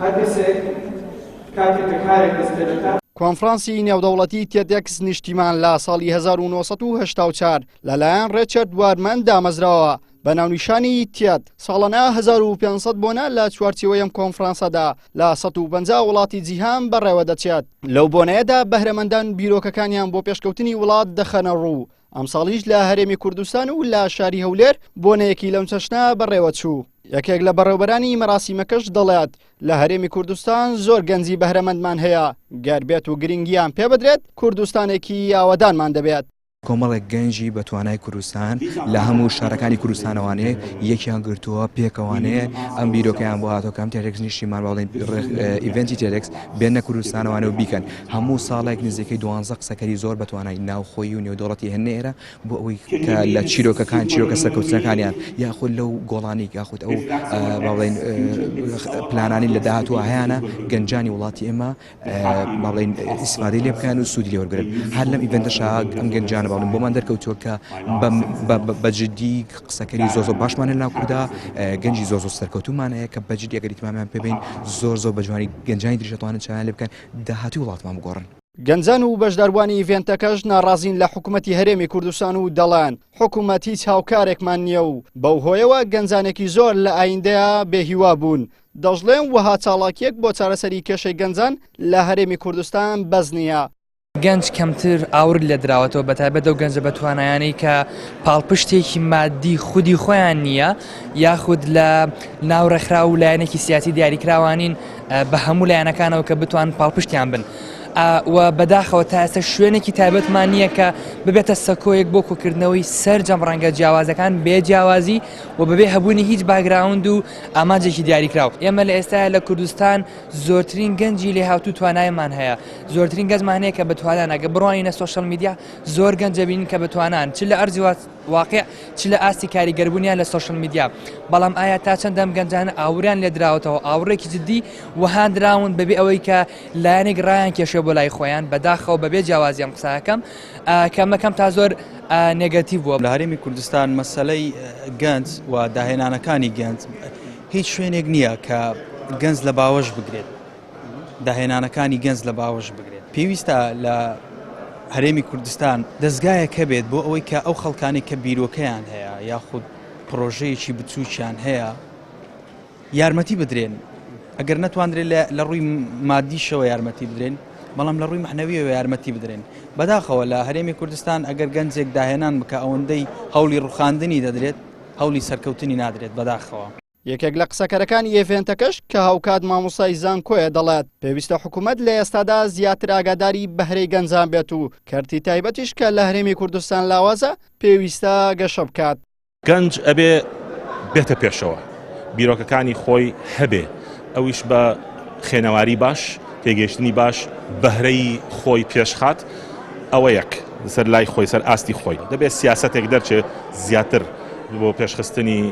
هەرکەسێک کاتێک کە کارێک دەست پێ دەکات. کۆنفرانسی نێودەوڵەتی تێدەکس نیشتیمان لە ساڵی 1984 لەلایەن ڕێچەرد وارمەن دامەزراوە بە ناونیشانی تێد ساڵانە 1500 بۆنە لە چوارچێوەی ئەم کۆنفرانسەدا لە 150 وڵاتی جیهان بەڕێوە دەچێت. لەو بۆنەیەدا بەهرەمەندان بیرۆکەکانیان بۆ پێشکەوتنی وڵات دەخەنە ڕوو. ئەم ساڵیش لە هەرێمی کوردستان و لە شاری هەولێر بۆنەیەکی لەم چەشنە بەڕێوە چوو. یەکێک لە بەڕێوەبەرانی مەراسیمەکەش دەڵێت لە هەرێمی کوردستان زۆر گەنجی بەهرەمەندمان هەیە، گەربێت و گرنگیان پێ بدرێت کوردستانێکی ئاوەدانمان دەبێت. کۆمەڵێک گەنجی بە توانای کوردستان لە هەموو شارەکانی کوردستانەوانەیە یەکیان گرتووە پێکەوانەیە ئەم بیرۆکەیان بۆ هاتۆکەم تێرێکس نیشتیمان باڵێن ئیڤنتی تێرێکس بێنە کوردستانەوانە و بیکەن هەموو ساڵێک نزیکەی 12 قسەکەری زۆر بە توانای ناوخۆیی و نێودەوڵەتی هەنێرە بۆ ئەوەی کە لە چیرۆکە سەرکەوتنەکانیان یاخود لەو گۆڵانی یاخود ئەو باڵێن پلانانی لە داهاتوە هەیەە گەنجانی وڵاتی ئێمە باڵێن ئیسفادەی لێ بکەن و سوودی لێ وەرگرن. هەر لەم ئیڤنتەشا ئەم گەنجانە بۆمان دەرکەوتووە کە بەجددی قسەکەری زۆر باشمانە ناو کووردا گەنجی زۆر سەرکەوتومانەیە کە بەجددی ئەگەریتمامیان پێبین زۆر بە جوانی گەنجانی دریشەتوانن چیان لێ بکەن داهاتی وڵاتمان بگۆڕن. گەنجان و بەشداروانی ئیڤێنتەکەش ناڕازین لە حکوومەتی هەرێمی کوردستان و دەڵێن حکوومەت هیچ هاوکارێکمان نییە و بەو هۆیەوە گەنجانێکی زۆر لە ئایندەیە بێهیوا بوون. دەژڵێن وەها چاڵاکیەک بۆ چارەسەری کێشەی گەنجان لە هەرێمی کوردستان بەز نییە. گەنج کەمتر ئاور لێ دراوەتەوە بەتایبەت ئەو گەنجە بە توانایانەی کە پاڵپشتێکی مادی خودی خۆیان نییە یاخود لە ناوڕێکخرا و لایەنێکی سیاسی دیاریکراوانین بە هەموو لایەنەکانەوە کە بتوان پاڵپشتیان بن. و بەداخەوە تا ئێستا شوێنێکی تایبەتمان نییە کە ببێتە سەکۆیەک بۆ کۆکردنەوەی سەرجەم ڕەنگە جیاوازەکان بێ جیاوازی و بەبێ هەبوونی هیچ باگراوند و ئامانجێکی دیاریکراوە. ئێمە لە ئێستا لە کوردستان زۆرترین گەنجی لێ هاتوو توانایمان هەیە، زۆرترین گەنجمان هەیە کە بەتوانان ئەگە بڕوانینە سۆشەڵ میدیا زۆر گەنجە بینین کە بەتوانان چ لە ئەرزی واقع چ لە ئاستی کاریگەربوونیان لە سۆشەڵ میدیا. بەڵام ئایا تا چەندەم گەنجانە ئاوریان لێ دراوەتەوە ئاوڕێکی جددی وهاندراون بەبێ ئەوەی کە لایەنێک ڕایان کێشێ بۆ لای خۆیان بەداخەوە بەبێ جیاوازیان قساکەم کەمەکەم تا زۆر نێگەتیڤ بووە. لە هەرێمی کوردستان مەسەلەی گەنج و داهێنانەکانی گەنج هیچ شوێنێک نییە کە گەنج لە باوەش بگرێت، داهێنانەکانی گەنج لە باوەش بگرێت. پێویستە لە هەرێمی کوردستان دەستگایەک هەبێت بۆ ئەوەی کە ئەو خەڵکانی کە بیرۆکەیان هەیە یاخود پرۆژەیەکی بچووکیان هەیە یارمەتی بدرێن. ئەگەر نەتوانرێت لە ڕووی مادیشەوە یارمەتی بدرێن بەڵام لە ڕووی معنەویەوە یارمەتی بدرێن. بەداخەوە لە هەرێمی کوردستان ئەگەر گەنجێک داهێنان بکە ئەوەندەی هەوڵی ڕوخاندنی دەدرێت هەوڵی سەرکەوتنی نادرێت بەداخەوە. یەکێک لە قسەکەرەکانی ئیڤێنتەکەش کە هاوکات مامۆسای زانکۆیە دەڵێت پێویستە حکوومەت لە ئێستادا زیاتر ئاگاداری بەهرەی گەنجان بێت و کەرتی تایبەتیش کە لە هەرێمی کوردستان لاوازە پێویستە گەشە بکات. گەنج ئەبێ بێتە پێشەوە بیرۆکەکانی خۆی هەبێ ئەویش بە خێنەواری باش تێگەیشتنی باش بەهرەی خۆی پێشخات ئەوە یەک سەر لای خۆی سەر ئاستی خۆی دەبێت سیاسەتێک دەرچێت زیاتر بۆ پێشخستنی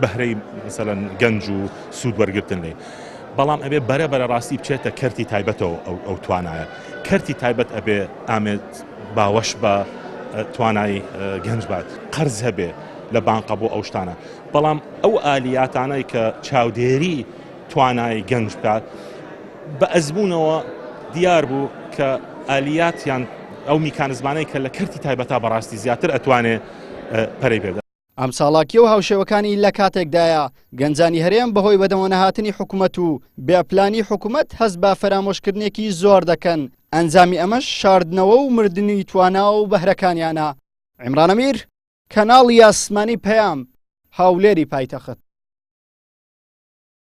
بەهرەی مثلەن گەنج و سوود وەرگرتن لێ بەڵام ئەبێ بەرە ڕاستی بچێتە کەرتی تایبەتەوە ئەو توانایە کەرتی تایبەت ئەبێ ئامێت باوەش بە توانای گەنج بات قەرز هەبێ لە بانقە بۆ ئەو شتانە بەڵام ئەو ئالیاتانەی کە چاودێری توانای گەنج بکات بە ئەزموونەوە دیار بوو کە ئالیاتیان ئەو میکانزمانەی کە لە کەرتی تایبەتا بەڕاستی زیاتر ئەتوانێ پەرەی پێدا. ئەم ساڵاکی و هاوشێوەکانی لە کاتێکدایە گەنجانی هەرێم بەهۆی بەدەمە نەهاتنی حکوومەت و بێپلانی حکوومەت هەست بە فەرامۆشکردنێکی زۆر دەکەن ئەنجامی ئەمەش شاردنەوە و مردنی توانا و بەهرەکانیانە. عیمران ئەمیر کەناڵی ئاسمانی پەیام هاولێری پایتەخت.